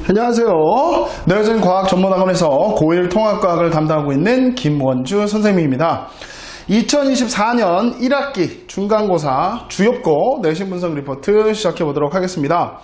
안녕하세요. 내어진 과학 전문학원에서 고1 통합과학을 담당하고 있는 김원주 선생님입니다. 2024년 1학기 중간고사 주요고 내신 분석 리포트 시작해 보도록 하겠습니다.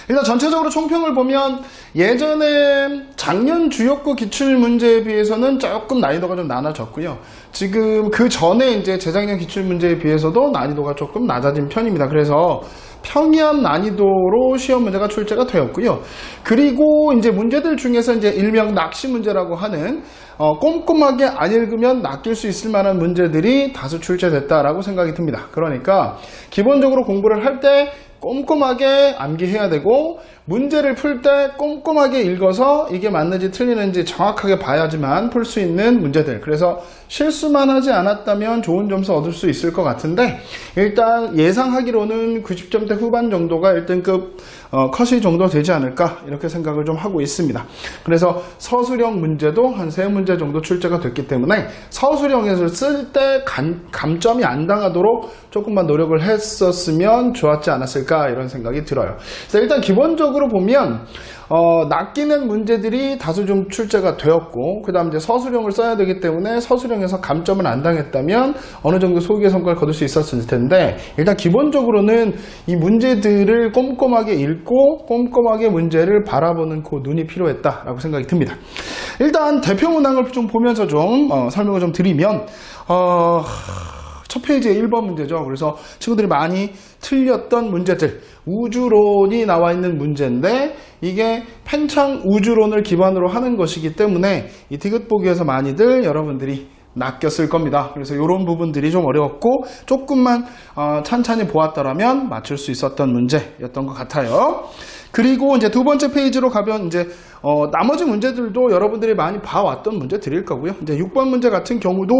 일단 전체적으로 총평을 보면 예전에 작년 주요고 기출문제에 비해서는 조금 난이도가 좀 나눠졌고요. 지금 그 전에 이제 재작년 기출문제에 비해서도 난이도가 조금 낮아진 편입니다. 그래서 평이한 난이도로 시험 문제가 출제가 되었고요. 그리고 이제 문제들 중에서 이제 일명 낚시 문제라고 하는 꼼꼼하게 안 읽으면 낚일 수 있을 만한 문제들이 다수 출제됐다라고 생각이 듭니다. 그러니까 기본적으로 공부를 할 때 꼼꼼하게 암기해야 되고 문제를 풀 때 꼼꼼하게 읽어서 이게 맞는지 틀리는지 정확하게 봐야지만 풀 수 있는 문제들. 그래서 실수만 하지 않았다면 좋은 점수 얻을 수 있을 것 같은데 일단 예상하기로는 90점대 후반 정도가 1등급 컷이 정도 되지 않을까 이렇게 생각을 좀 하고 있습니다. 그래서 서술형 문제도 한 3문제 정도 출제가 됐기 때문에 서술형에서 쓸 때 감점이 안 당하도록 조금만 노력을 했었으면 좋았지 않았을까 이런 생각이 들어요. 그래서 일단 기본적으로 보면 낚이는 문제들이 다수 좀 출제가 되었고 그 다음 이제 서술형을 써야 되기 때문에 서술형에서 감점을 안 당했다면 어느 정도 소기의 성과를 거둘 수 있었을 텐데 일단 기본적으로는 이 문제들을 꼼꼼하게 읽고 꼼꼼하게 문제를 바라보는 그 눈이 필요했다라고 생각이 듭니다. 일단 대표 문항을 좀 보면서 좀 설명을 좀 드리면 첫 페이지에 1번 문제죠. 그래서 친구들이 많이 틀렸던 문제들, 우주론이 나와 있는 문제인데 이게 팽창 우주론을 기반으로 하는 것이기 때문에 이 디귿 보기에서 많이들 여러분들이 낚였을 겁니다. 그래서 이런 부분들이 좀 어려웠고 조금만 찬찬히 보았더라면 맞출 수 있었던 문제였던 것 같아요. 그리고 이제 두 번째 페이지로 가면 이제 나머지 문제들도 여러분들이 많이 봐왔던 문제 드릴 거고요. 이제 6번 문제 같은 경우도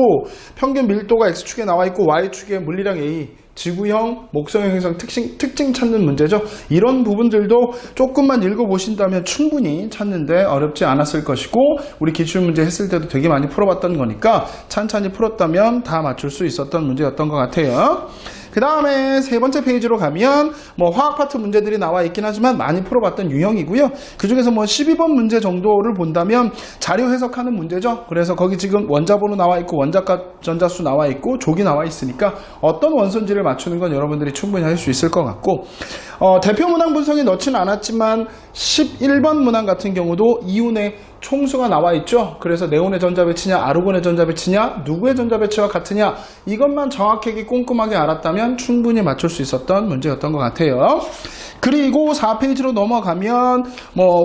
평균 밀도가 X축에 나와 있고 Y축에 물리량 A, 지구형, 목성형 행성 특징 찾는 문제죠. 이런 부분들도 조금만 읽어보신다면 충분히 찾는데 어렵지 않았을 것이고 우리 기출문제 했을 때도 되게 많이 풀어봤던 거니까 찬찬히 풀었다면 다 맞출 수 있었던 문제였던 것 같아요. 그 다음에 세 번째 페이지로 가면 화학 파트 문제들이 나와 있긴 하지만 많이 풀어봤던 유형이고요. 그 중에서 12번 문제 정도를 본다면 자료 해석하는 문제죠. 그래서 거기 지금 원자번호 나와 있고 원자값 전자수 나와 있고 족이 나와 있으니까 어떤 원소인지를 맞추는 건 여러분들이 충분히 할 수 있을 것 같고 대표 문항 분석에 넣지는 않았지만 11번 문항 같은 경우도 이온의 총수가 나와 있죠. 그래서 네온의 전자 배치냐 아르곤의 전자 배치냐 누구의 전자 배치와 같으냐 이것만 정확하게 꼼꼼하게 알았다면 충분히 맞출 수 있었던 문제였던 것 같아요. 그리고 4페이지로 넘어가면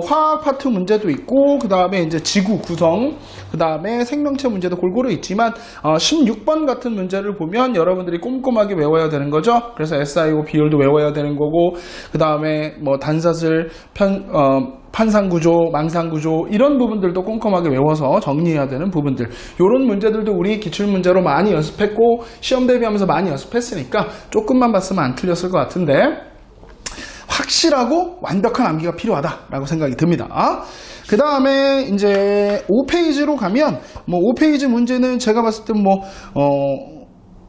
화학 파트 문제도 있고 그 다음에 이제 지구 구성 그 다음에 생명체 문제도 골고루 있지만 16번 같은 문제를 보면 여러분들이 꼼꼼하게 외워야 되는 거죠. 그래서 SIO 비율도 외워야 되는 거고 그 다음에 단사슬 판상구조, 망상구조 이런 부분들도 꼼꼼하게 외워서 정리해야 되는 부분들 이런 문제들도 우리 기출문제로 많이 연습했고 시험 대비하면서 많이 연습했으니까 조금만 봤으면 안 틀렸을 것 같은데 확실하고 완벽한 암기가 필요하다라고 생각이 듭니다. 그 다음에 이제 5페이지로 가면 5페이지 문제는 제가 봤을 때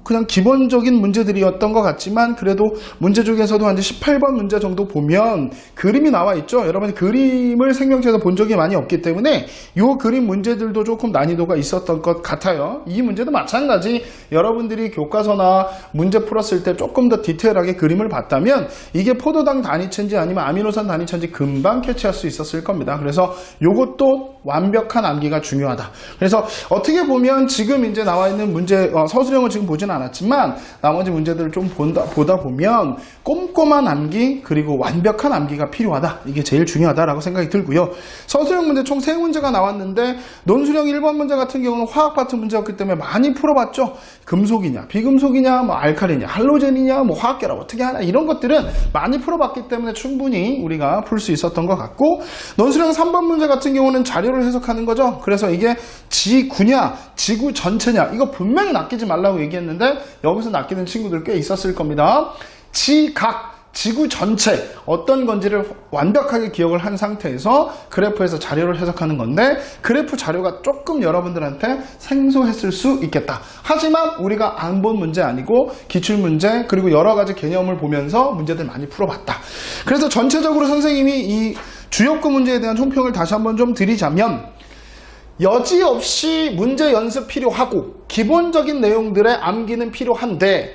그냥 기본적인 문제들이었던 것 같지만 그래도 문제 중에서도 한 18번 문제 정도 보면 그림이 나와 있죠. 여러분이 그림을 생명체에서 본 적이 많이 없기 때문에 이 그림 문제들도 조금 난이도가 있었던 것 같아요. 이 문제도 마찬가지 여러분들이 교과서나 문제 풀었을 때 조금 더 디테일하게 그림을 봤다면 이게 포도당 단위체인지 아니면 아미노산 단위체인지 금방 캐치할 수 있었을 겁니다. 그래서 이것도 완벽한 암기가 중요하다. 그래서 어떻게 보면 지금 이제 나와 있는 문제 서술형을 지금 보진 않았지만 나머지 문제들을 좀 보다 보면 꼼꼼한 암기 그리고 완벽한 암기가 필요하다. 이게 제일 중요하다라고 생각이 들고요. 서술형 문제 총 3문제가 나왔는데 논술형 1번 문제 같은 경우는 화학 파트 문제였기 때문에 많이 풀어봤죠. 금속이냐 비금속이냐 알칼리냐 할로젠이냐 화학결합 어떻게 하냐 이런 것들은 많이 풀어봤기 때문에 충분히 우리가 풀 수 있었던 것 같고 논술형 3번 문제 같은 경우는 자료를 해석하는 거죠. 그래서 이게 지구냐 지구 전체냐 이거 분명히 낚이지 말라고 얘기했는데 여기서 낚이는 친구들 꽤 있었을 겁니다. 지구 전체 어떤 건지를 완벽하게 기억을 한 상태에서 그래프에서 자료를 해석하는 건데 그래프 자료가 조금 여러분들한테 생소했을 수 있겠다. 하지만 우리가 안 본 문제 아니고 기출문제 그리고 여러 가지 개념을 보면서 문제들 많이 풀어봤다. 그래서 전체적으로 선생님이 이 주역구 문제에 대한 총평을 다시 한번 좀 드리자면, 여지없이 문제 연습 필요하고 기본적인 내용들의 암기는 필요한데,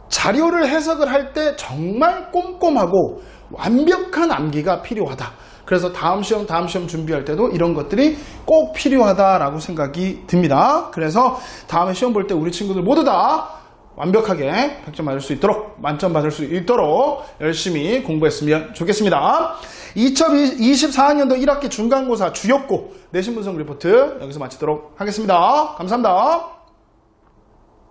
자료를 해석을 할 때 정말 꼼꼼하고 완벽한 암기가 필요하다. 그래서 다음 시험 준비할 때도 이런 것들이 꼭 필요하다라고 생각이 듭니다. 그래서 다음에 시험 볼 때 우리 친구들 모두 다 완벽하게 100점 맞을 수 있도록, 만점 받을 수 있도록 열심히 공부했으면 좋겠습니다. 2024학년도 1학기 중간고사 주역고 내신 분석 리포트 여기서 마치도록 하겠습니다. 감사합니다.